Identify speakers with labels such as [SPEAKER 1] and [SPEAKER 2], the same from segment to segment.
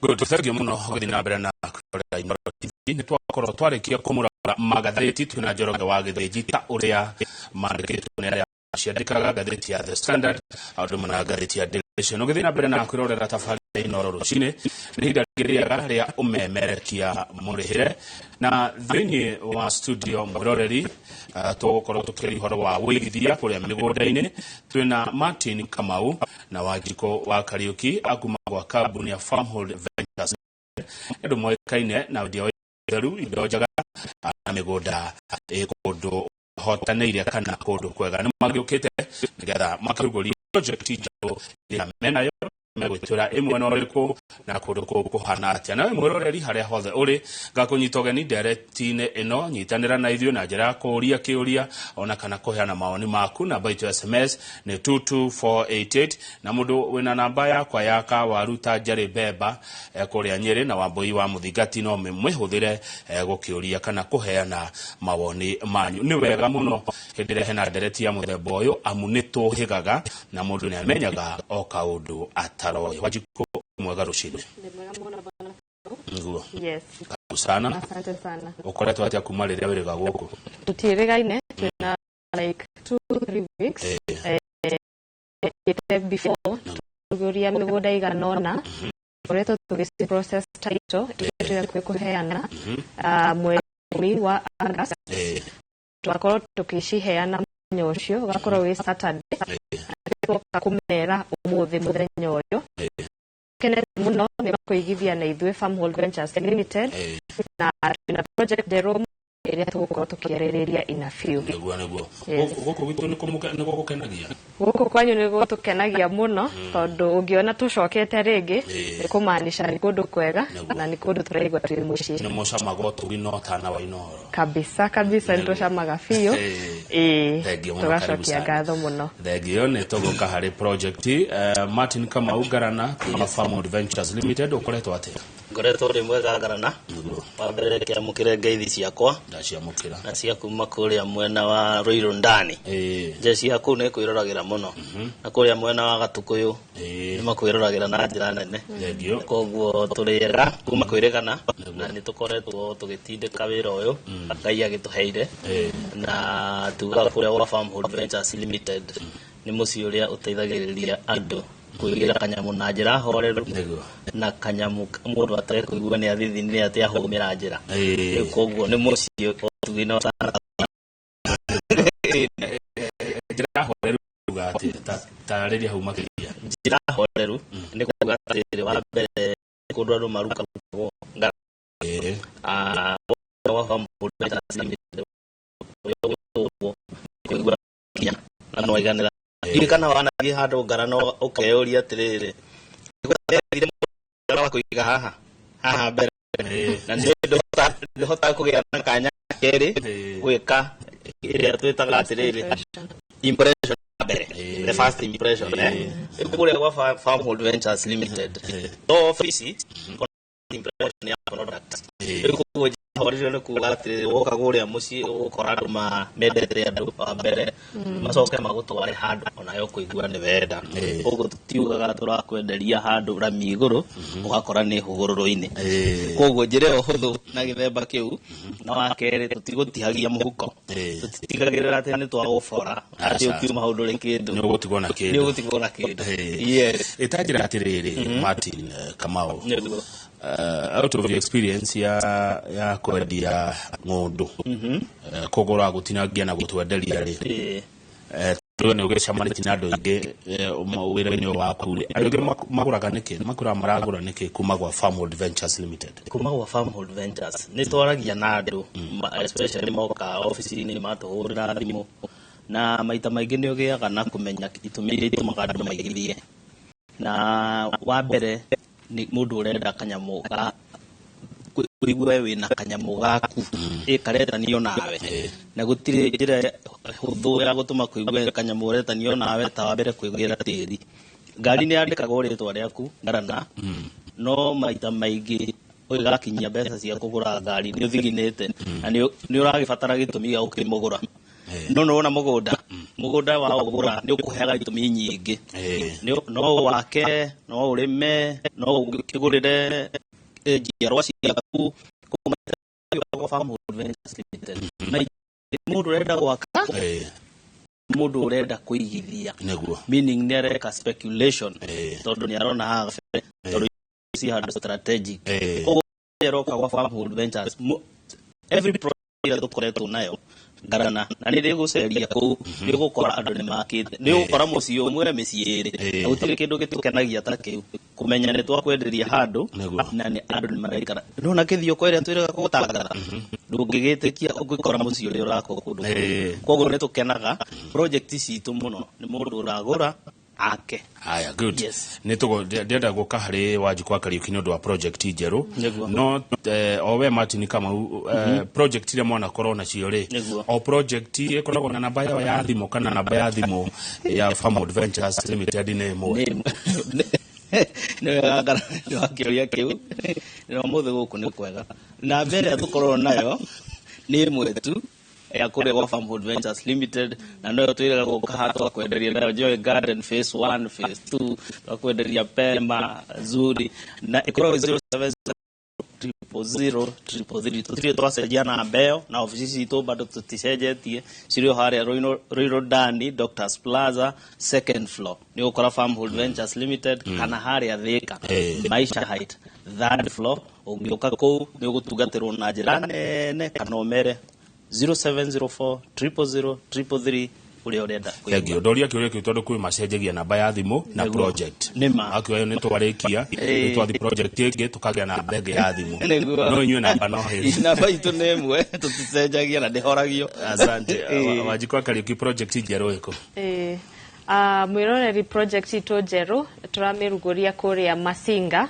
[SPEAKER 1] Good, thank you muno githina mbere na kurora Inooro TV ni twakorwo twarikia kumurora magatheti twina Njoroge wa Githĩnji ta uria mandikitwo ni aria ciandikaga gatheti ya The Standard audu mana gatheti ya Daily Nation githina mbere na kurorera tafari Inooro rucine ni hinda rĩega rĩa umemerekia murihire na thĩinĩ wa studio muroreri tugukorwo tukiri horo wa wĩigithia kuria mĩgũnda-inĩ twina Martin Kamau na Wanjiko wa Kariuki akuma gwa kambuni ya Farmhold Ventures ndu moikaine na ndio theru indo njaga na mĩgũnda kundu hotanĩire kana kundu kwega nĩ magiũkĩte nigetha makarugũria project njerũ ĩrĩa menayo megwĩtĩra ĩmwe na ũrĩkũ na kũndũ kũhana atĩa. Nawe mwĩroreri harĩa hothe ũrĩ ngakũnyita ũgeni ndereti-inĩ ĩno nyitanĩra na ithuĩ na njĩra ya kũũria kĩũria ona kana kũheana maoni maku. Namba itũ SMS nĩ 22488 na mũndũ wĩna namba yakwa ya Kawaru ta Njari Bemba kũrĩa Nyĩrĩ na Wambũi wa Mũthingati no mwĩhũthĩre gũkĩũria kana kũheana mawoni manyu. Nĩ wega mũno hĩndĩ ĩrĩa hena ndereti ya mũthemba ũyũ amu nĩ tũhĩgaga na mũndũ nĩ amenyaga o kaũndũ ataroĩ. Wanjiko mwega rucini. Nguo. Yes. Sana.
[SPEAKER 2] Asante sana.
[SPEAKER 1] Ukoretwo atia kuma rĩrĩa wĩrĩga gũkũ?
[SPEAKER 2] Tutiĩrĩgaine twina like 2-3 weeks. Before tuguria mĩgũnda iganona koretwo tũgĩci process title ĩrĩa kũheana mweri wa August. Twakorwo tũkĩciheana mũthenya ũcio ũgakorwo wĩ Saturday. Kumera umuthi muthenya uyu kene muno ni bakuigithia na ithuĩ Farmhold Ventures Limited na project the room ĩrĩa tũgũkorwo tukĩarĩrĩria ina few.
[SPEAKER 1] Nĩguo gũkũ gwitũ nĩ gũkenagia.
[SPEAKER 2] Gũkũ kwanyu nĩ gũtukenagia muno tondũ ũngĩona tũcokete rĩngĩ nĩ kũmaanisha nĩ kũndũ kwega na nĩ kũndũ tũraigua twĩ mũciĩ.
[SPEAKER 1] Nĩ mũcamaga ũtugi tana wa Inooro.
[SPEAKER 2] Kabisa nĩ tũcamaga biũ. Tũgacokia ngatho mũno.
[SPEAKER 1] Thengio nĩ tũgũka harĩ project Martin Kamau Ngarana kuma Farmhold Ventures Limited ũkoretwo atĩa?
[SPEAKER 3] Ngoretwo ri mwega Ngarana. Wa mbere kĩamũkĩre ngeithi ciakwa.
[SPEAKER 1] Ndaciamũkĩra.
[SPEAKER 3] Na cia kuma kũrĩa mwena wa Ruiru ndani. Njeci yaku nĩ kwĩroragĩra mũno. Na kũrĩa mwena wa Gatukuyu nĩ makwĩroragĩra na njĩra nene.
[SPEAKER 1] Thengio.
[SPEAKER 3] Koguo tũrĩega kuma kwĩrĩgana na nĩ tũkoretwo tũgĩtindĩka wĩra ũyũ Ngai agĩtũheire na tuga kũrĩa wa Farmhold Ventures Limited nĩ mũciĩ ũrĩa ũteithagĩrĩria andũ kuigira kanyamu na njĩra horeru na kanyamu mũndũ atare kuigua nĩ athithini atĩ ahũmĩra njĩra. Koguo nĩ mũciĩ ũtugino sana.
[SPEAKER 1] Njĩra horeru gati tarĩria hau makĩria.
[SPEAKER 3] Njĩra horeru nĩ kuuga atĩ wa mbere kũndũ andũ maruka Ngara. Wa Farmhold Ventures Limited kuigua kinya na no iganĩra kana wanathiĩ handũ Ngara no ũkeyũria atĩrĩrĩ ngara kũiga haha mbere na ndĩhota kũgĩa na kanya kerĩ gwĩka ĩrĩa twĩtaga atĩrĩrĩ impression mbere, the first impression kũrĩa gwa Farmhold Ventures Limited office impression ya product horeru nĩ kuuga atĩ woka kũrĩa mũciĩ ũgũkora andũ mendete andũ wa mbere macoke magũtware handũ ona yo kũigua nĩ wenda. Koguo tutiugaga tũrakwenderia handũ rami igũrũ ũgakora nĩ hũgũrũrũ-inĩ. Koguo njĩra ĩyo hũthũ na gĩthemba kĩu na wa kerĩ tũtigũtihagia mũhuko. Tũtigagĩrĩra atĩ nĩ twagũbora atĩ ũkiuma hau ndũrĩ kĩndũ
[SPEAKER 1] nĩ ũgũtigwo na kĩndũ.
[SPEAKER 3] Yes.
[SPEAKER 1] Ĩtanjĩra atĩrĩrĩ Martin Kamau, out of experience ya kwendia ng'ũndũ kũgũra gũtinangia na gũtwenderia rĩ nĩ ũgĩcamanĩtie na andũ aingĩ wĩra-inĩ waku andũ aingĩ magũraga nĩkĩ maragũra nĩkĩ kuma gwa Farmhold Ventures Limited?
[SPEAKER 3] Kuma gwa Farmhold Ventures nĩ twaragia na andũ especially moka ofici-inĩ matũhũrĩra thimũ na maita maingĩ nĩ ũgĩaga na kũmenya itũmi iria itũmaga andũ maigithie. Na wa mbere ni mũndũ ũrenda kanyamu ga kuigua wĩna kanyamu gaku karetanio nawe na gũtirĩ njĩra hũthũ ya gũtũma kuigua kanyamu ũretanio nawe ta wa mbere kwĩgĩra tĩri. Ngari nĩ yandĩkagwo rĩtwa rĩaku Ngarana no maita maingĩ ũgakinyia mbeca cia kũgũra ngari nĩ ũthiginĩte na nĩ ũragĩbatara gĩtũmi gĩa gũkĩmũgũra. No nĩ wona mũgũnda mugunda wa ogura ni ukuhega itumi nyingi no wake no urime no kigurire njiarwa ciaku kwa Farm Ventures Limited na mundu urenda gwaka mundu urenda kuigithia meaning ni areka speculation tondu ni arona haga tondu si hard strategic ogoka kwa Farm Ventures every project tukoretwo nayo garana na ni guceria ku ni gukora andu ni makite ni gukora muci umwe meci iri gutire kindu gitukenagia ta kiu kumenya ni twakwenderia handu na ni andu ni maraikara ndona kithio kwere twiraga gutangatha ndungigitikia ugikora muci uri urako kundu koguo ni tukenaga project citu muno ni mundu uragura ake
[SPEAKER 1] haya good
[SPEAKER 3] yes.
[SPEAKER 1] Nitugo ndienda guka hari Wanjikũ Kariuki ni undu wa project njeru no owe Martin kama project ile mwana corona ciore o project ikoragwo na namba ya thimu kana namba ya thimu ya Farm Ventures Limited ni mo
[SPEAKER 3] ni ngara wakiria kiu ni muthe guku ni kwega na mbere tukorwo nayo ni mwetu ya kule wa Farm Ventures Limited na ndio tuile gukahatwa kwenderia nayo Joy Garden phase 1 phase 2 tukwenderia Pema Zuri na ikoro 0700 tutire twasejana mbeo na ofisi itu bado tutisejetie cirio haria Royal Dani Doctors Plaza second floor ni ukora Farm Ventures Limited kana haria Thika Maisha Height third floor ungioka ku ni gutugatirwo na njira nene kanomere 0704 000 333 uri orenda
[SPEAKER 1] kuigua ndoria kiuria kiu tondu kwi macenjagia namba ya thimu na project akio ni twarikia ni twathi project ingi tukagia na mbege ya thimu no inywe namba no he
[SPEAKER 3] namba itu nemwe tuticenjagia na ndihoragio
[SPEAKER 1] asante Wanjikũ Kariuki project njeru iko
[SPEAKER 2] mwiroreri project itu njeru turamiruguria kuria Masinga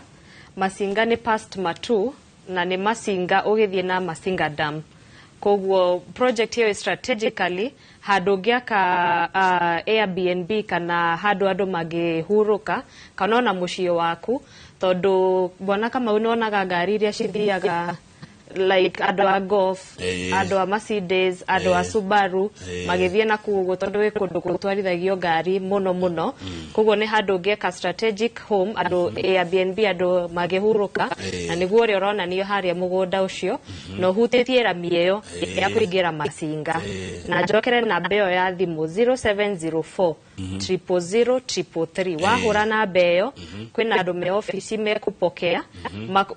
[SPEAKER 2] ni past Matu na ni Masinga ugithie na Masinga Dam koguo project hiyo strategically handu ngiaka Airbnb kana handu andu magihuruka kana ona mucio waku tondu bona kama unonaga ngari iria cithiaga like andu a Golf andu a Mercedes andu a Subaru magithie na kuguo tondu wi kundu gutwarithagio ngari muno koguo ni handu ngiaka strategic home andu Airbnb andu magihuruka na niguo ri urona niyo haria mugunda ucio no hutitie ramieyo ya kuingira Masinga na njokere na mbeo ya thimu 0704 000 wahura na mbeo kwina andu me office me kupokea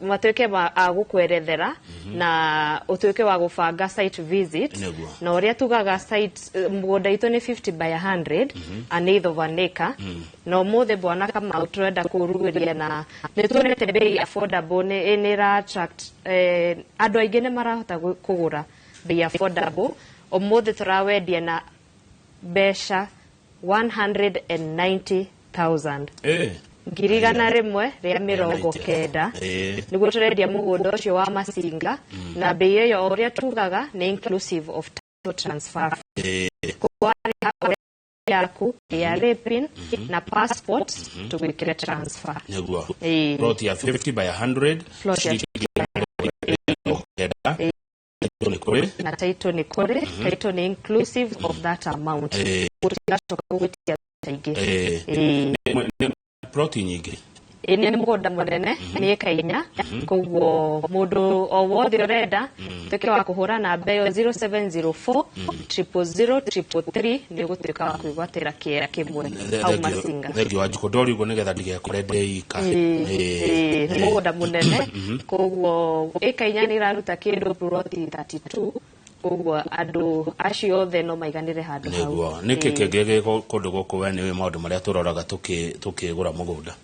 [SPEAKER 2] matweke agukwerethera na utuike wa gubanga site visit na uria tugaga site mugunda itu ni 50 by 100 an of an acre no muthe bwana kama utrenda kurugiria na nitunete bei affordable ni ra attract andu aingi ne marahota kugura bei affordable omuthe turawendia na besha 190,000 ngirigana rimwe ria mirongo kenda niguo turendia mugunda ucio wa Masinga na bei iyo uria tugaga ni inclusive of title transfer kwa yaku ya repin na passport tugwikire transfer
[SPEAKER 1] niguo plot ya 50 by 100
[SPEAKER 2] na title ni kore title ni inclusive of that amount utatoka kutia taigi
[SPEAKER 1] protein nyingi
[SPEAKER 2] ni mugunda munene ni kainya koguo mundu o wothe urenda tuke wa kuhura na mbeo 0704 000 ni gutuika wa kwigwatira kiera kimwe au Masinga
[SPEAKER 1] thegi Wanjikũ ndori ugo nigetha ndigekore ndeika
[SPEAKER 2] ni mugunda munene koguo ikainya ni raruta kindu plot 32 koguo andu acio othe no maiganire handu hau
[SPEAKER 1] niguo niki kengege kundu guku we ni maundu maria turoraga tukigura mugunda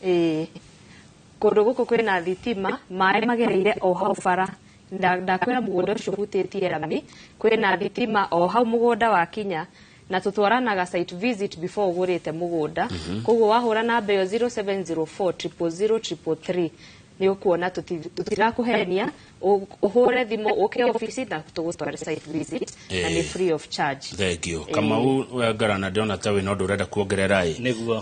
[SPEAKER 2] kundu guku kwina thitima mai magereire o hau bara ndakwira mugunda ucio hutitie rami kwina thitima o hau mugunda wa kinya na tutwaranaga site visit before ugurite mugunda koguo wahura na mbeo 0704 000 333 ni ukuona tutirakuhenia uhure thimo uke office na tugutware site visit na ni free of charge.
[SPEAKER 1] Thank you. Kama Garana ndona tawe no ndurenda kuongerera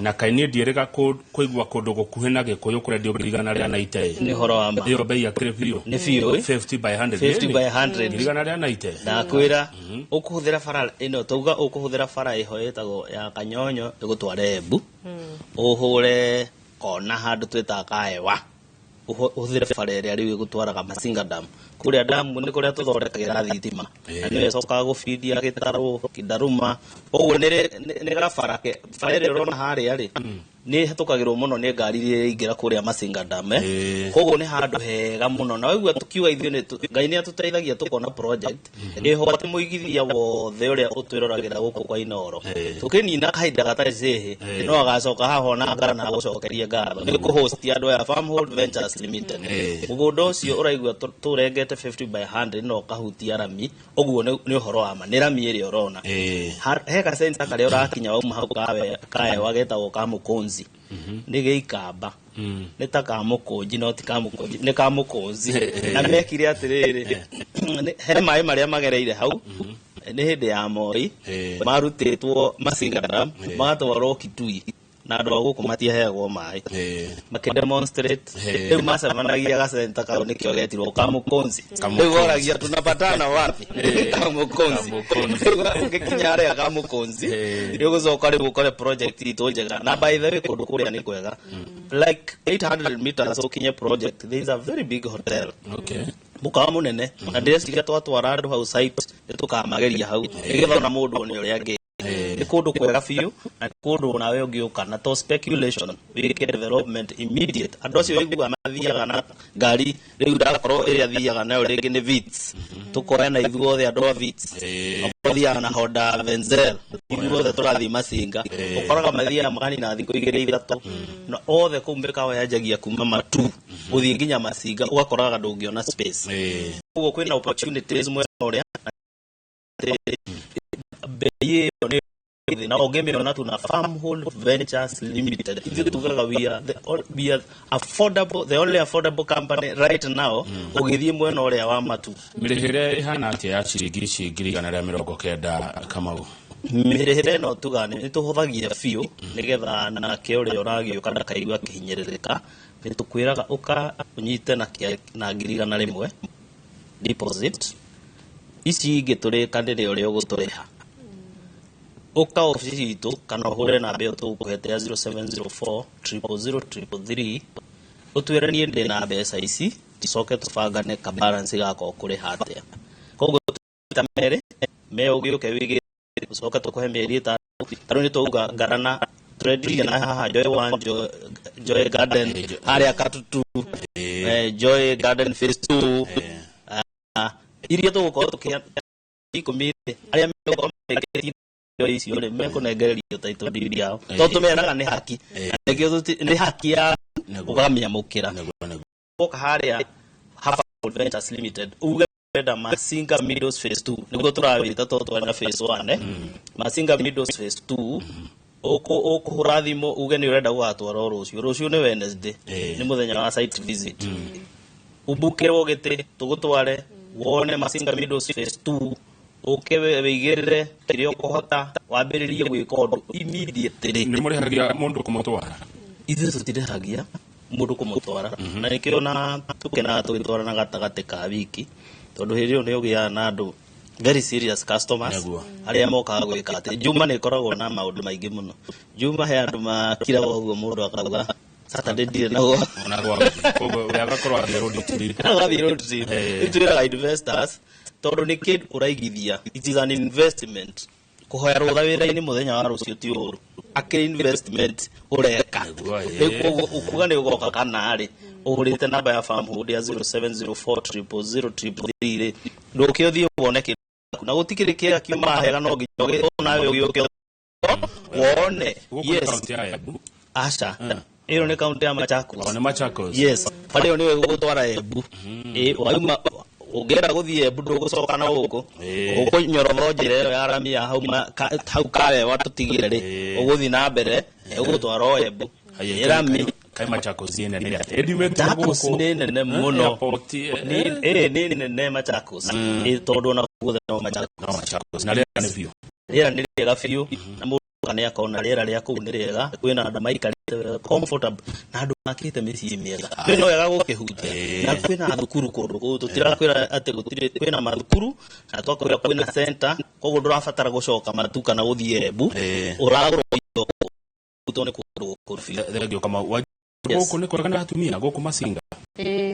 [SPEAKER 1] na kaini ndierega kuigwa kundu gukuhe na gikuyu kurendio birigana ria naite
[SPEAKER 3] ni horo wa ma
[SPEAKER 1] iyo bei ya krevio
[SPEAKER 3] ni fio
[SPEAKER 1] 50 by 100
[SPEAKER 3] 50 by 100
[SPEAKER 1] birigana ria naite
[SPEAKER 3] na kwira ukuhuthira fara ino tuga ukuhuthira fara iho yetagwo ya Kanyonyo igutware Embu uhure kona handu twita kaewa uhuthire fara ria riu igutwaraga Masinga Dam kuria damu ni kuria tuthondekagira thitima na ni coka gufeedia Gitaru Kidaruma uguo ni gafara ke fara ria rona haria ri ni hetukagirwo muno ni ngari ria ingira kuria Masinga Dam koguo ni handu hega muno na wigua tukiwa ithio ni ngai ni atuteithagia tukona project iho ati muigithia wothe uria utwiroragira guku kwa Inoro tukinina kahinda gatari cihi no agacoka haho na ngara na gucokeria ngatho ni kuhost andu ya Farmhold Ventures Limited mugundo ucio uraigua turengete 50 by 100 no kahutia rami uguo ni uhoro wa ma ni rami iri urona he ka center karia urakinya wa hau kae wagetagwo Kamukunzi ni geikamba ni ta Kamukunji no ti Kamukunji ni Kamukunzi na mekire atiriri he mai maria magereire hau ni hindi ya Moi marutitwo Masinga Dam magatwarwo Kitui na andu aguku matiaheagwo mai makidemonstrate riu macemanagia gacenta kau nikio getirwo Kamukunzi riu oragia tunapatana wapi Kamukunzi ukikinya aria Kamukunzi riu gucoka riu ukore project itu njega na by the way kundu kuria ni kwega like 800 meters ukinye project there is a very big hotel mukawa munene na ndĩreciria twatwara andu hau site nĩtukamageria hau nĩgetha na mũndũ ni ũrĩa angĩ ni kundu kwega biũ na kundu nawe ũngĩũka na to speculation wĩke development immediate andu acio wĩigua mathiaga na ngari rĩu ndakorwo ĩrĩa thiaga nayo rĩngĩ nĩ Vitz tukoya na ithuothe andu a Vitz mathiaga na Honda Venzel ithuothe tũrathiĩ Masinga ũkoraga mathiaga magani na thikũ 2-3 na othe kũu mĩkawa yanjagia kuma matu gũthiĩ nginya Masinga ũgakoraga ndũngĩona space ũguo kwĩna opportunities mwena ũrĩa bei na ogemiona tuna Farmhold Ventures Limited ithu tugaga we are affordable, the only affordable company right now ugithie mwena uria wa matu
[SPEAKER 1] mirihire ihana atia ya ciringi 190 Kamau
[SPEAKER 3] mirihire no tugane nituhuthagia fiu nigetha na ke uria uragiuka ndakaigua kihinyiririka nitukwiraga uka unyite na 100 deposit ici ingiturika ndire uria uguturiha uka ofisi itu kana hure na mbeo tukuhete ya 0704 000 utweranie ndi na mbeca ici ticoke tubangane ka balance gako kuri hatia koguo tamere me ugiuke wigi ucoka tukuhe mieri 3 taru ni tuga Garana trading na haha Joy Garden area Katutu Joy Garden phase 2 iria tugukorwo tukia ikumire aria me icio ni mekunegererio taito ndiri yao tondu meraga ni haki ni haki ya ugamia mukira uka haria Farmhold Ventures Limited uge penda Masinga Meadows phase 2 niguo turawita totwana phase 1 Masinga Meadows phase 2 ukuhura thimo uge ni urenda gwatwara rucio ni Wednesday ni muthenya wa site visit ubukirwo gite tugutware wone Masinga Meadows phase 2 ukewe wigirire kirio kuhota wambiririe gwika undu immediately
[SPEAKER 1] ni murihagia mundu kumutwara
[SPEAKER 3] ithu tutirahagia mundu kumutwara na nikio na tukena twitwara na gatagate ka wiki tondu hirio ni ugia na andu very serious customers aria moka gwika ati juma ni koragwo na maundu maingi muno juma he andu makira uguo mundu akauga Saturday ndire nago
[SPEAKER 1] ona rwa kogo yagakorwo
[SPEAKER 3] road trip itwiraga investors tondu ni kid uraigithia it is an investment kuhoya rutha wira-ini muthenya wa rucio ti uru akiri investment ureka ukuga ni ugoka kana ri uhurite namba ya Farmhold ya 0704 000 nduke uthie wone kindu na gutikiri kiega kiuma hega no nginya nawe ugiuke wone yes asha ero ni kaunti ya Machakos yes pale oni we gutwara Embu wauma ugera guthie Embu ndugucoka na guku ukunyorotho njira iyo ya rami ya hau kawe watutigire ri uguthi na mbere ugutwara Embu rami
[SPEAKER 1] kai Machakos ni nene ediment
[SPEAKER 3] Machakos ni nene muno ni nene Machakos tondu na kuothe no Machakos
[SPEAKER 1] na rĩera nĩ biũ
[SPEAKER 3] rĩera nĩ rĩega biũ na mũndũ kana akona rĩera rĩa kũu nĩ rĩega kwĩna andũ maikarĩte comfortable na andũ makĩte mĩciĩ mĩega no wega gũkĩhutia na kwĩna thukuru kũndũ kũu tũtirakwĩra atĩ gũtirĩ kwĩna mathukuru na twakwĩra kwĩna center koguo ndũrabatara gũcoka matu kana gũthiĩ Embu ũragũrwo indo kũu nĩ kũndũ kũrũbia
[SPEAKER 1] thengio kama gũkũ nĩ kwega na atumia gũkũ Masinga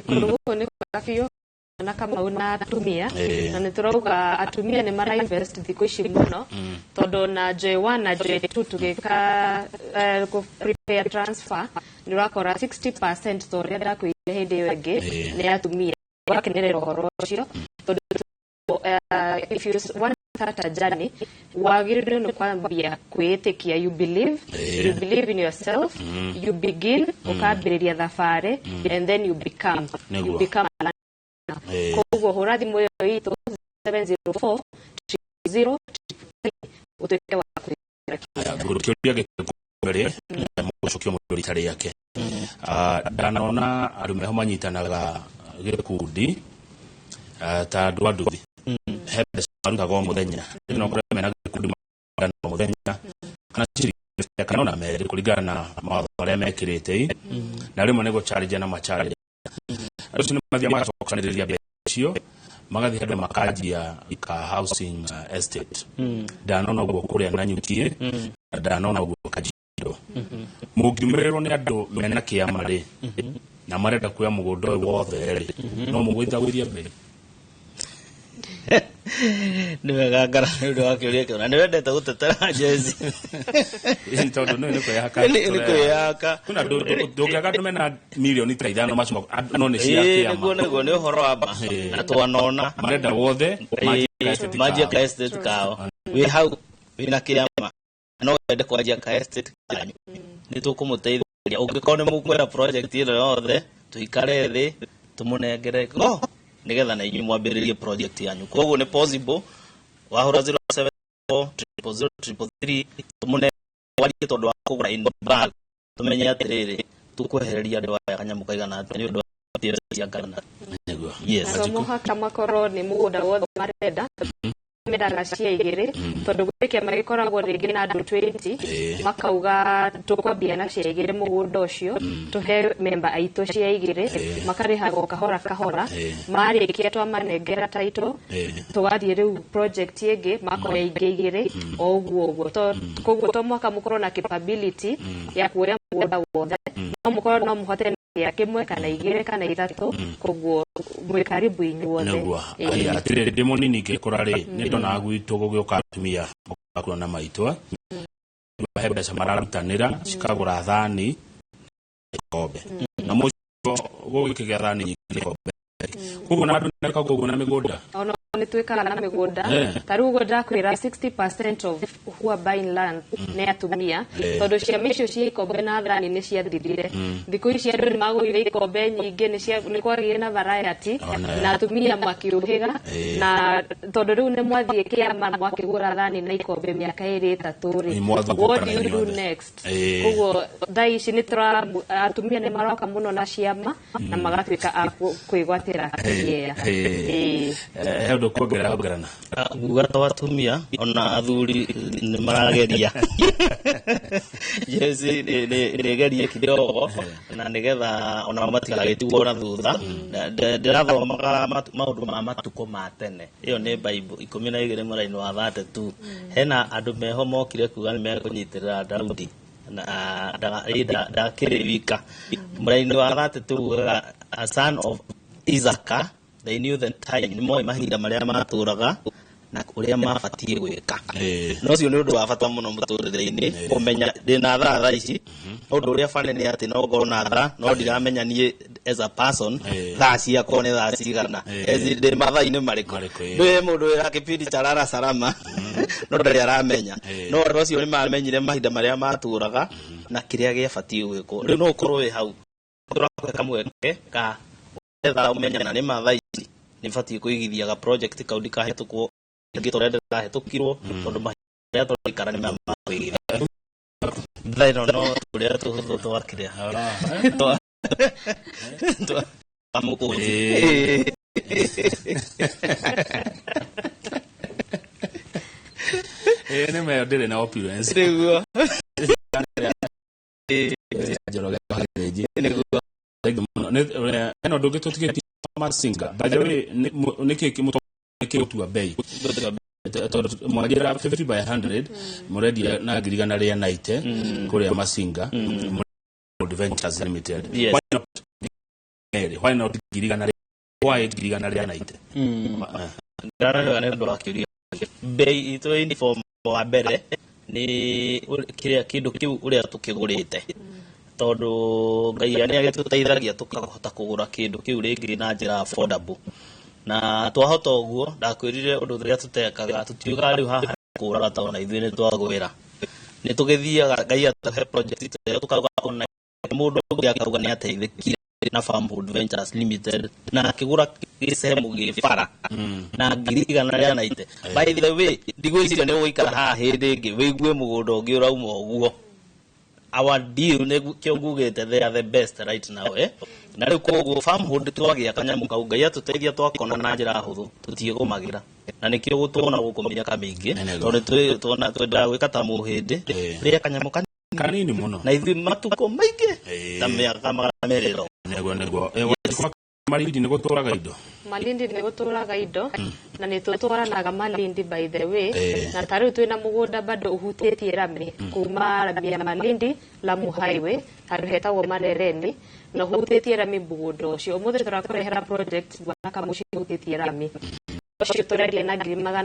[SPEAKER 2] kũndũ gũkũ nĩ kwega biũ na kama una atumia na nĩtũrauga atumia nĩ mara invest thikũ ici mũno tondũ na J1 na J2 tũgĩka prepare transfer nĩ ũrakora 60% tũrĩa ndakwĩire hĩndĩ ĩyo ĩngĩ nĩ atumia wakenerera ũhoro ũcio tondũ if you want to start a journey wagĩrĩirwo nĩ kwambia kwĩĩtĩkia you believe in yourself you begin ũkambĩrĩria thabarĩ and then you become koguo hũra thimũ ĩyo itũ 704 0 ũtuĩke wa kwĩra
[SPEAKER 1] gũkĩũria gĩkũmbere mũcokio mũndũ rita rĩake ndanona andũ meho manyitanaga gĩkundi ta andũ anduthi he mbeca marutaga o mũthenya no kũrĩa mena gĩkundi o mũthenya kana ciringi kana ona merĩ kũringana na mawatho marĩa mekĩrĩte na rĩmwe nĩ gũcharge na macharge acio nĩ mathiaga magacokanĩrĩria mbeca icio magathi handũ makanjia ka housing estate ndanona ũguo kũrĩa na nyukie ndanona ũguo Kajiado mũngiumĩrĩrwo nĩ andũ mena kĩama rĩ na marenda kuoya mũgũnda ũyũ wothe rĩ no mũgũithagĩria mbere
[SPEAKER 3] nĩ wega ngara nĩ ũndũ wa kĩũria kĩu na nĩ wendete gũtetera jezi
[SPEAKER 1] tondũ nĩ kwĩyaka kuna ndũngĩaga andũ mena mirioni ta 5 macio no nĩ cia kĩama
[SPEAKER 3] nĩguo nĩ ũhoro wa ma na twanona
[SPEAKER 1] marenda wothe
[SPEAKER 3] manjia ka estate kao wĩ hau wĩna kĩama no wende kwanjia ka estate kanyu nĩ tũkũmũteithĩria ũngĩkorwo nĩ mũkwenda project ĩno yothe tũikare thĩ tũmũnengere nigetha na inyuĩ mwambĩrĩrie project yanyu koguo nĩ possible wahũra 074 tũmũne warie tondũ wa kũgũra in bag tũmenye atĩrĩrĩ tũkwehereria andũ aya kanyamũ kaigana atĩ nĩ ũndũ wa pia cia ngana yes
[SPEAKER 2] mũhaka makorwo nĩ mũgũnda wothe marenda medaga cia igĩrĩ tondũ gwĩkia magĩkoragwo rĩngĩ na andũ 20 makauga tũkwambia na cia igĩrĩ mũgũnda ũcio tũhe member aitũ cia igĩrĩ makarĩhagwo kahora marĩkia twamanengera title tũgathiĩ rĩu project ĩngĩ makoya ingĩ igĩrĩ o ũguo koguo to mwaka mũkorwo na capability ya kuoya mũgũnda wothe no mũkorwo no mũhote ya kĩmwe kana igĩrĩ kana ithatũ koguo mwĩ karibu inyuothe
[SPEAKER 1] atĩrĩrĩ ndĩ mũnini ngĩkũra rĩ nĩ ndona gwitũ gũgĩũka atumia makũrwo na maitwa he mbeca mararutanĩra cikagũra thani ikombe na mũcio gũgĩkĩgĩa thani nyingĩ ikombe koguo na andũ nĩrekagwo ũguo na mĩgũnda
[SPEAKER 2] ona nĩ twĩkaga na mĩgũnda tarĩ ũguo ndakwĩra 60% of who are buying land nĩ atumia tondũ ciama icio cia ikombe na thani nĩ ciathirire thikũ ici andũ nĩ magũrire ikombe nyingĩ nĩ kwagĩire na variety na atumia makĩũhĩga na tondũ rĩu nĩ mwathiĩ kĩama mwakĩgũra thani na ikombe mĩaka 2-3 rĩ what do you do next koguo thaa ici nĩ atumia nĩ maroka mũno na ciama na magatuĩka a kwĩgwatĩra kĩea
[SPEAKER 1] ndũ kuongerana
[SPEAKER 3] gugata watumia ona athuri nĩ marageria yes nĩ gerie kidogo na nĩgetha ona matigagĩtigwo na thutha ndĩrathomaga maũndũ ma matukũ ma tene ĩyo nĩ Bible 12 mũraini wa 32 hena andũ meho mokire kuga nĩ mekũnyitĩrĩra Daudi na ndakĩrĩ wika mũraini wa 32 a son of Isaac. They knew the time nĩ moĩ mahinda marĩa matũraga na ũrĩa mabatiĩ gwĩka no cio nĩ ũndũ wa bata mũno mũtũrĩre-inĩ kũmenya ndĩna thaa ici ũndũ ũrĩa bane nĩ atĩ no ngorwo na thaa no ndiramenya niĩ as a person thaa ciakwa nĩ thaa cigana ndĩ mathaa-inĩ marĩkũ ndĩ mũndũ wĩra kĩbindi cha lala salama no ndarĩ aramenya no andũ acio nĩ mamenyire mahinda marĩa matũraga na kĩrĩa gĩabatiĩ gwĩkwo rĩu no ũkorwo wĩ hau tũrakũhe mweke ka etha umenya na nĩ mathaa ici nĩ batiĩ kũigithia ga project kaũndĩ kahĩtũkwo ingĩ tũrenda kahĩtũkirwo tondũ mahinda tũraikara nĩ makwĩgithia Ndaino no turia tuhuthu twakire amukuzi
[SPEAKER 1] ne me ndire na opulence
[SPEAKER 3] niguo
[SPEAKER 1] Njoroge wagereji no ndungitutikiti Masinga by the way niki kimutua bei mwajira 50 by 100 muredi na girigana ria 90 kuria Masinga Adventures Limited.
[SPEAKER 3] Yes.
[SPEAKER 1] Why not girigana ria 90
[SPEAKER 3] ndara ne ndo akiria bei ito uniform wa mbere ni kiria kindu kiu uria tukigurite tondu ngai ani agituteithagia tukahota kugura kindu kiu ringi na njira affordable na twahota uguo ndakwirire undu uria tutekaga tutiuga riu haha kuraga tona ithuĩ nĩ twagwĩra nĩ tũgĩthiaga ngai atuhe project ĩyo tukauga ona mũndũ ũngĩ akauga nĩ ateithĩkire na Farmhood Ventures Limited na akĩgũra gĩcemu gĩbara na ngirigana rĩa 90 by the way ndigwĩciria nĩ gũikara haha hĩndĩ ĩngĩ wĩigue mũgũnda ũngĩ ũrauma ũguo our deal nĩ kĩo ngugĩte they are the best right now na rĩu koguo Farmhood twagĩa kanyamu kau ngai atũteithia twakona na njĩra hũthũ tũtiĩgũmagĩra na nĩkĩo gũtũona gũkũ mĩaka mĩingĩ tondũ twona twenda gwĩka ta mũhĩndĩ rĩa kanyamu
[SPEAKER 1] kanini muno
[SPEAKER 3] na ithuĩ matukũ maingĩ ta mĩaka magana merĩro
[SPEAKER 1] nego Malindi nĩ gũtũraga indo
[SPEAKER 2] Malindi nĩ gũtũraga indo na nĩ tũtwaranaga Malindi by the way na tarĩu twĩna mũgũnda bado ũhutĩtie Rami kuma Rami ya Malindi Lamu Highway handũ hetagwo Marereni na ũhutĩtie Rami mũgũnda ũcio ũmũthĩ tũrakũrehera project bwana Kamushi ũhutĩtie Rami ũcio tũrendia na 200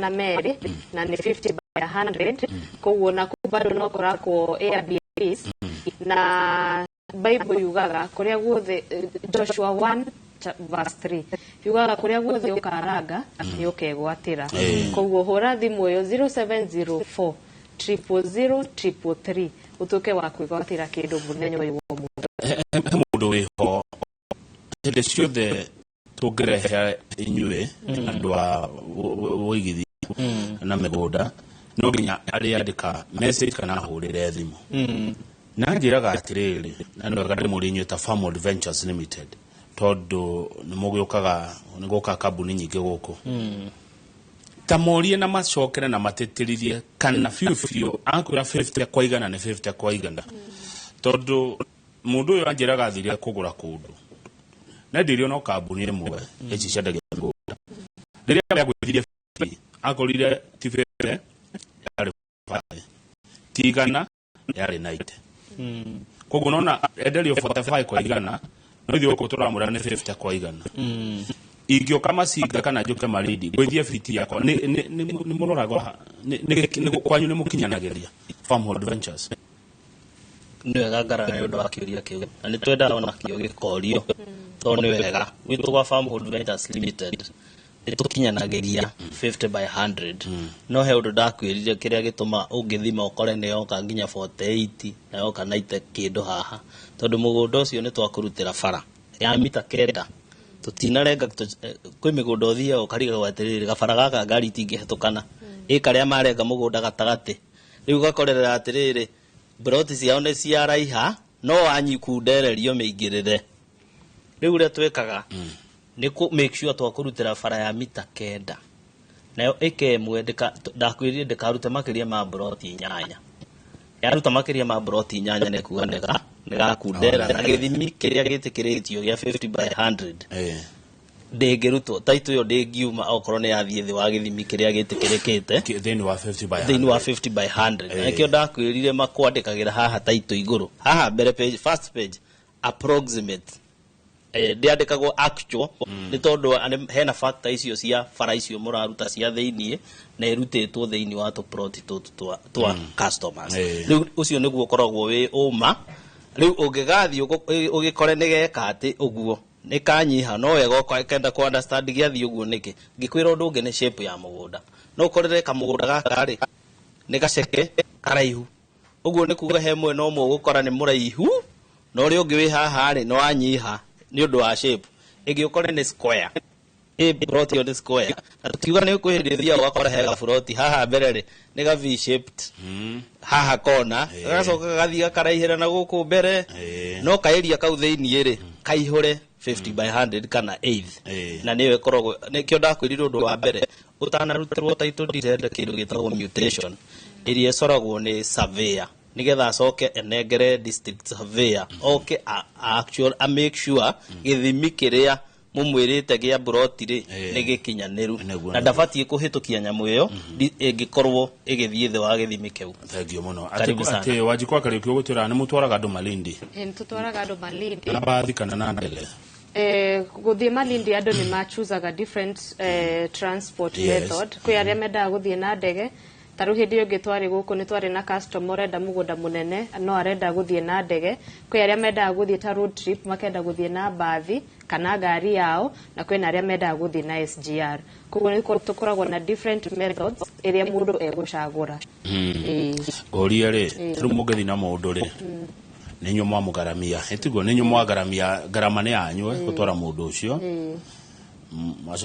[SPEAKER 2] na nĩ 50 by 100 koguo na bado no kũrakwo Airbnbs na Bible yugaga kuria guothe Joshua 1 verse 3 yugaga kuria guothe ukaraga ni ukegwatira koguo hora thimu yo 0704 000 utuke wa kwigwatira kindu muthenya uyu wa
[SPEAKER 1] mundu wiho tete ciothe tũngĩrehe inyuĩ andũ a ũigithia na mĩgũnda no nginya arĩandĩka message kana hũrĩre thimũ na njĩraga atĩrĩrĩ na nĩ wega ndĩmũrie inyuĩ ta Farmhood Ventures Limited tondũ nĩ mũgĩũkaga nĩ gũka kambuni nyingĩ gũkũ ta morie na macokere na matĩtĩrithie kana biũ akwĩra 50 kwa igana nĩ 50 kwa igana tondũ mũndũ ũyũ anjĩraga athire kũgũra kũndũ na ndĩrio no kambuni ĩmwe ĩci ciendagia mĩgũnda rĩrĩa agwĩthirie akorire ti 50 yarĩ 5 ti igana yarĩ 90 koguo nona enderio 45 kwa igana no ithuĩ gũkũ tũramũra nĩ 50 kwa igana ingĩũka Masinga kana njũke Malindi gwĩthie biti yakwa nĩ mũroraga kwanyu nĩ mũkinyanagĩria Farmhood Ventures
[SPEAKER 3] nĩ wega ngara nĩ ũndũ wa kĩũria kĩu na nĩ twendaga ona kĩo gĩkorio tondũ nĩ wega gwitũ gwa Farmhood Ventures Limited nĩ tũkinyanagĩria 50 by 100 no he ũndũ ndakwĩrire kĩrĩa gĩtũma ũngĩthima ũkore nĩ yoka nginya 48 na yoka 90 kĩndũ haha tondũ mũgũnda ũcio nĩ twakũrutĩra bara ya mita kenda tutinarenga kwĩ mĩgũnda ũthiaga ũkarigagwo atĩrĩrĩ gabara gaka ngari itingĩhetũkana karĩa marenga mũgũnda gatagatĩ rĩu gakorerera atĩrĩrĩ broti ciao nĩ ciaraiha no wanyikundererio mĩingĩrĩre rĩu ũrĩa twĩkaga nĩ ku make sure twakũrutĩra bara ya mita kenda nayo ĩmwe ndakwĩrire ndĩkarute makĩria ma broti 8 yaruta makĩria ma broti 8 nĩ kuga nĩ gakundera na gĩthimi kĩrĩa gĩtĩkĩrĩtio gĩa 50 by 100 ndĩngĩrutwo taito yo ndĩngiuma okorwo nĩ yathiĩ thĩ wa gĩthimi kĩrĩa gĩtĩkĩrĩkĩte
[SPEAKER 1] thĩinĩ wa 50 by
[SPEAKER 3] 100 nĩkĩo ndakwĩrire makwandĩkagĩra haha taito igũrũ haha mbere page first page approximate ndiandĩkagwo actual nĩ tondũ hena factor icio cia bara icio mũraruta cia thĩinĩ na irutĩtwo thĩinĩ wa tũploti tũtũ twa customers rĩu ũcio nĩguo ũkoragwo wĩ ũma rĩu ũngĩgathiĩ ũgĩkore nĩ geka atĩ ũguo nĩ kanyiha no wega ũkenda ku understand gĩathiĩ ũguo nĩkĩ ngĩkwĩra ũndũ ũngĩ nĩ shape ya mũgũnda no ũkorere kamũgũnda gaka rĩ nĩ gaceke karaihu ũguo nĩ kuga he mwena ũmwe ũgũkora nĩ mũraihu no ũrĩa ũngĩ wĩ haha rĩ no anyiha nĩ ũndũ wa shape ĩngĩ ũkore nĩ square plot on the square tukiuga ni kwihirithia gwakora hega plot haha mbere ri ni ga V shaped haha kona gacoka gathia karaihira na guku mbere no kairia kau thiini ri kaihore 50 by 100 kana 8 na niwe korogwo nikio ndakwirira undu wa mbere utanarutirwo title deed kindu gitagwo mutation iria soragwo ni surveyor nigetha acoke enengere district surveyor okay actual make sure githimi kiria mumwirite gia broti ri nigikinyaniru na ndabatie kuhitukia nyamu iyo ingikorwo igithie thi wa githimi kiu.
[SPEAKER 1] Thengio muno ati Wanjikũ Kariuki gutwira ni mutwaraga andu Malindi
[SPEAKER 2] tutwaraga andu Malindi
[SPEAKER 1] na bathi kana na ndege
[SPEAKER 2] guthie Malindi andu ni machuzaga different transport method kwi aria mendaga guthie na ndege taru hindi ungi twari guku ni twari na customer urenda mugunda munene no arenda guthie na ndege kwi aria mendaga guthie ta road trip makenda guthie na bathi kana ngari yao na kwina aria mendaga guthie na SGR koguo ni tukoragwo na different methods iria mundu egucagura
[SPEAKER 1] oria ri ru mugethi na mundu ri ninyo mwamugaramia etiguo ninyo mwagaramia garama ni anyu gutwara mundu ucio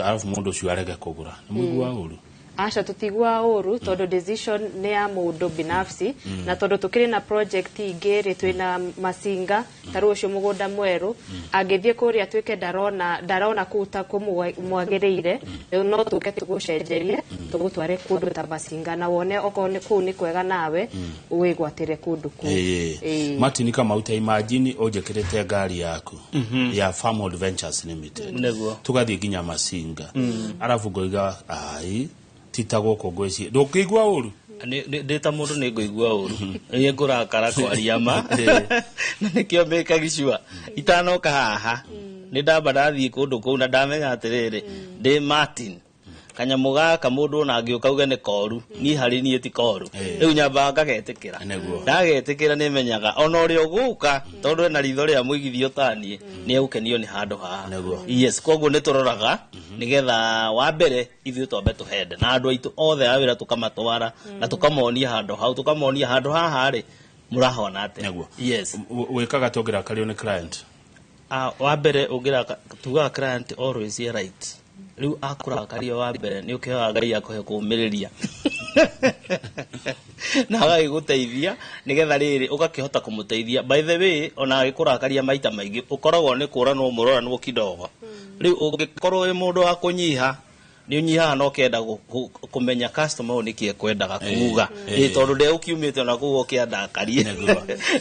[SPEAKER 1] arafu mundu ucio arege kugura ni muigua uru
[SPEAKER 2] Asha tutigua uru todo decision ne ya mundu binafsi na todo tukiri na project igere twina masinga taru ucio mugunda mweru agithie kuria twike darona kuta kumwagireire no tuke tugucenjerie tugutware kundu ta masinga na wone oko ni ku ni kwega nawe wigwatire kundu ku
[SPEAKER 1] Martin kama uta imagine ojekirete ngari yaku ya Farm Adventures Limited tugathie ginya masinga arafu ngoiga ai titago kogweci ndukigwa uru
[SPEAKER 3] ndeta mundu ni ngoigwa uru ye ngurakara kwaria ma na nikio mekagicua itanoka haha ni ndamba ndathie kundu kuu na ndamenya atiriri ndi Martin kanyamu gaka mundu na ngiuka uge ni koru ni hari ni ti koru riu nyamba ngagetikira ndagetikira ni menyaga ona uri uguka tondu na ritho ria muigithio tanie ni ukenio ni handu haha yes koguo ni turoraga nigetha wa mbere ithu twambe tuhende na andu aitu othe awira tukamatwara na tukamonia handu hau tukamonia handu haha ri murahona ate yes
[SPEAKER 1] wikaga tongera kario ni client
[SPEAKER 3] wa mbere ungira tuga client always right riu akura kario wa mbere ni ukihoa Ngai akuhe kumiriria na agiguteithia nigetha riri ugakihota kumuteithia by the way ona agikurakaria maita maingi ukoragwo ni kuranwo murorano kidogo riu ungikorwo wi mundu wa kunyiha ni unyiha no kenda kumenya customer ni kie kwendaga kuuga tondu de ukiumite na kuo kiandakarie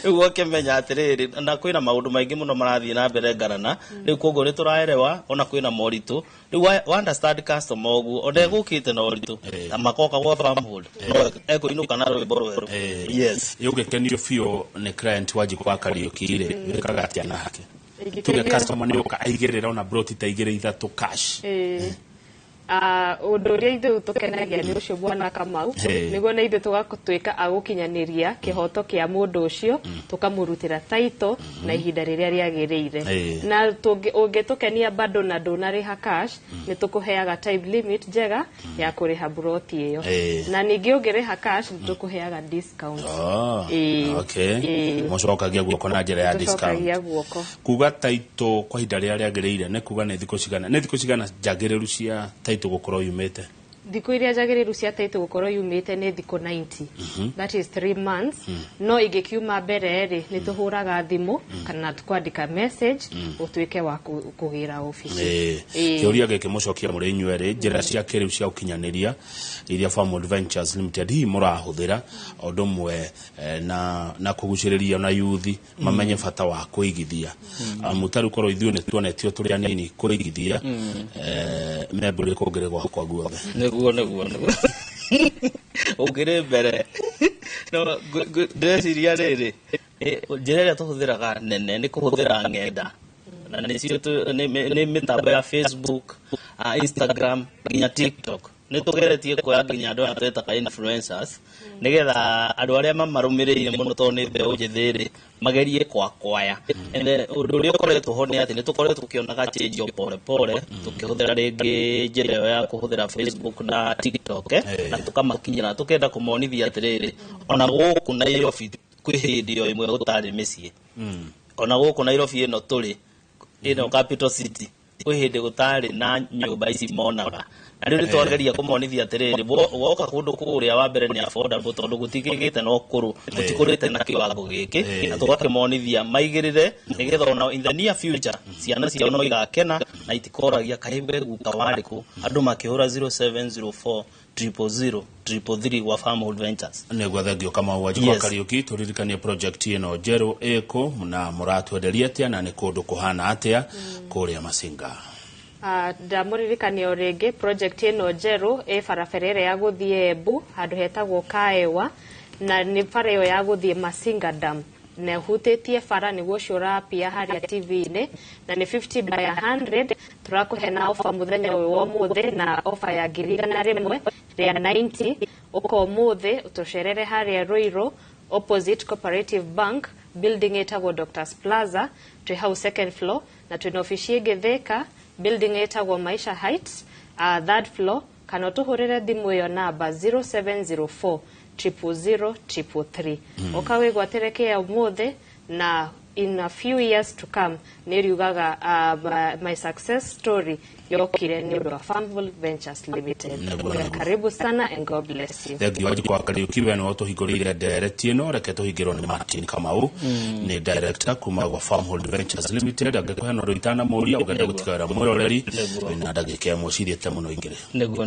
[SPEAKER 3] ugo kimenya atiriri na kwina maundu maingi muno marathie na mbere ngarana riu koguo ni turaerewa ona kwina moritu riu understand customer ogu ode gukite na moritu na makoka gwa family eko inuka na rwimbo rweru yes
[SPEAKER 1] yugekenio fio ni client Wanjikũ Kariuki ire wikaga atia nake tuge customer ni uka aigirira ona broti ta igire ithatu cash
[SPEAKER 2] undu ria ithu tukenagia ni ucio bwana Kamau niguo na ithu tugatuika agukinyaniria kihoto kia mundu ucio tukamurutira title na ihinda riria riagiriire na ungitukenia bado na ndunariha cash ni tukuheaga time limit njega ya kuriha broti iyo na ningi ungiriha cash ni tukuheaga discount
[SPEAKER 1] okay mucokagia guoko na njira ya discount kuga title kwa ihinda riria riagiriire ne kuga ne thiko cigana njagiriru cia gukorwo yumete
[SPEAKER 2] thiko iria njagiriru cia title gukorwo yumete ni thiko 90 that is 3 months no igikiuma mbere ri ni tuhuraga thimu kana tukwandika message utwike wa kugira office
[SPEAKER 1] kiuria geke mucokia muri nywere njira cia kiriu cia ukinyaniria iria Farm Adventures Limited hi murahuthira odumwe na kuguciriria na youth mamenye bata wa kuigithia mutaru korwo ithuo ni tuonetio turi anini kuigithia memburi kugire gwakwa guothe
[SPEAKER 3] neguo ugire mbere no ndeciria riri njira ria tuhuthiraga nene ni kuhuthira ngenda na ni mitambo ya Facebook Instagram nginya TikTok ni tugeretie kwa nginya andu ateta influencers nigetha andu aria mamarumiriire muno to ni mbeu njithiri magerie kwaya and undu uria ukoretwo ho ni ati ni tukoretwo tukionaga change pole pole tukihuthira ringi njira ya kuhuthira Facebook na TikTok na tukamakinyira tukenda kumonithia atiriri ona guku Nairobi kwi hindi yo imwe gutari micii ona guku Nairobi ino turi ino capital city uhinde gutari na nyumba ici monaga na riu twageria kumonithia atiriri woka kundu kuria wa mbere ni affordable tondu gutigigite no kuru gutikurite na kiwango giki na tugakimonithia maigirire nigetha ona in the near future ciana ciao no igakena na itikoragia kaimbe guka wariku andu makihura 0704 000 wa Farmhold Ventures
[SPEAKER 1] negwa thagio kama waji kwa Kariuki turirikanie project ino Jero Eco na muratwenderia atia na ni kundu kuhana atia kuria Masinga.
[SPEAKER 2] Ndamuririkania oringi project ino Jero faraferere ya guthie Embu handu hetagwo Kaewa na ni fara yo ya guthie Masinga Dam na hutetie fara niguo cura pia haria TV-ini na ni 50 by 100 turakuhe na offer muthenya wa muthe na offer ya girigana rimwe ria 90 uko muthe utocerere haria Ruiru opposite Cooperative Bank building etagwo Doctors Plaza twi house second floor na twina ofisi Githeka building etagwo Maisha Heights third floor kana tuhurire thimu yo namba 0704 00033 okawe gwaterekea umuthe na in a few years to come niriugaga my success story yokire ni Farmhold Ventures Limited. Karibu sana and God bless you.
[SPEAKER 1] Thank you waji kwa Kariuki we no tuhigurire direct ino reke tuhigirwo ni Martin Kamau ni director kuma wa Farmhold Ventures Limited agakwe no ruitana muria ugenda gutikara muroreri na ndagike muciriete muno ingire
[SPEAKER 3] neguo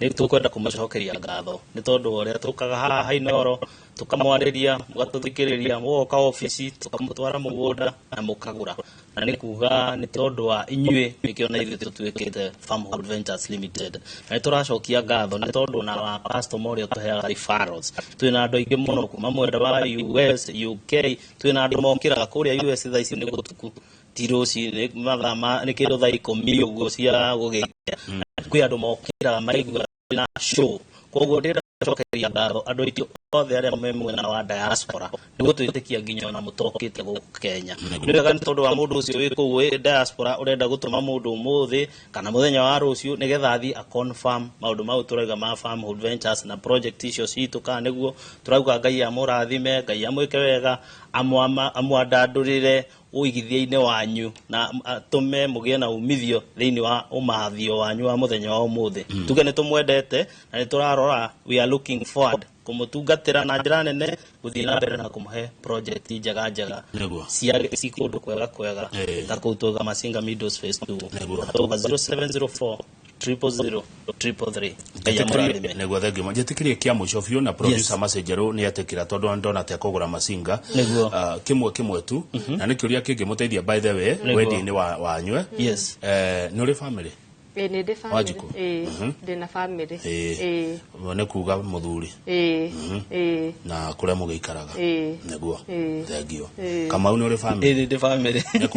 [SPEAKER 3] ni tukwenda kumucokeria ngatho ni tondu uria tukaga haha inoro tukamwariria mugatuthikiria mugoka office tukamutwara mugunda na mukagura na ni kuga ni tondu wa inyue nikiona ithu tutuikite Farmhold Ventures Limited na turacokia ngatho ni tondu na wa customer uria tuheaga referrals twina andu aingi muno kuma mwenda wa US UK twina andu mokiraga kuria US thaa ici ni gutuku tiroci ni mathama ni kindu thaa 10 uguo cia gugikia kwi andu mokiraga maigua na show koguo ndira cokeria ngatho andu aitio othe aria memwena wa diaspora niguo twitikia nginya na mutokite guku Kenya niwega ni tondu wa mundu ucio wi kuu diaspora urenda gutuma mundu muthi kana muthenya wa rucio nigetha athi a confirm maundu mau turaiga ma Farmhold Ventures na project icio citu kana niguo turauga Ngai amurathime Ngai amwike wega amwandandurire uigithia-ini wanyu na tume mugie na umithio thiini wa umathio wanyu wa muthenya wa umuthi tuge ni tumwendete na ni turarora we are looking forward kumutungatira na njira nene guthii na mbere na kumuhe project njega cia cikundu kwega ta kutuga Masinga Meadows Phase 2 0704 00033
[SPEAKER 1] negwa thengio majetikirie kia muico biu na producer Masenjero ni atekira tondu ndona te kugura Masinga kimwe tu na ni kiuria kingi muteithia by the way wedding wanywe ni uri family
[SPEAKER 2] ni de family de na family
[SPEAKER 1] ne kuga muthuri na kuria mugeikaraga neguo thengio kama uni uri family
[SPEAKER 3] de family
[SPEAKER 1] ne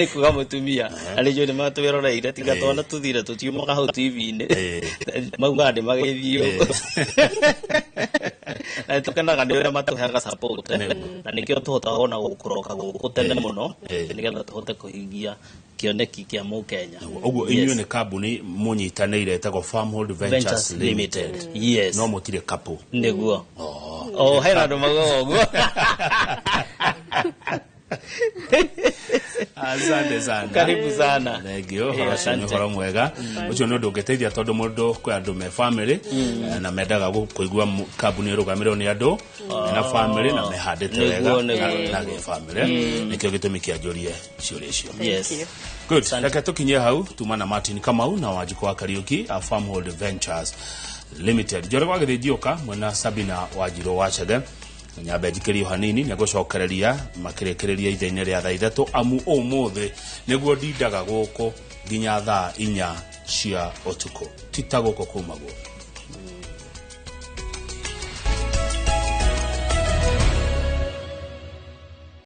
[SPEAKER 1] kuga mutumia
[SPEAKER 3] alijo ni matwiroreire tiga tona tuthire tutiumaga hau TV-ini mauga ndi magethio na tukenaga ni uria matuheaga support na nikio tuhota ona gukuroka gutene muno nigetha tuhote kuhingia kioneki kia Mukenya
[SPEAKER 1] uguo inyuĩ ni kambuni munyitanĩire etagwo Farmhold Ventures Limited no mutire couple
[SPEAKER 3] niguo hena andu mago uguo
[SPEAKER 1] asante sana
[SPEAKER 3] karibu sana
[SPEAKER 1] thengio ni horo mwega ucio no ndungeteithia tondu mundu kwa andu me family na mendaga kuigua kambuni rugamirwo ni andu na family na mehandite wega na ge family nikio gitumi kia njurie ciuria icio good reke tukinye hau tumana Martin Kamau na Wanjiko wa Kariuki a Farmhold Ventures Limited jore kwa githioka mwena Sabina Wajiro wachege nyambe jikirio hanini ne gucokereria makirekereria ithenya ria thaa 3 amu umuthi niguo ndindaga guko nginya thaa 4 cia utuko titaguko kumaguo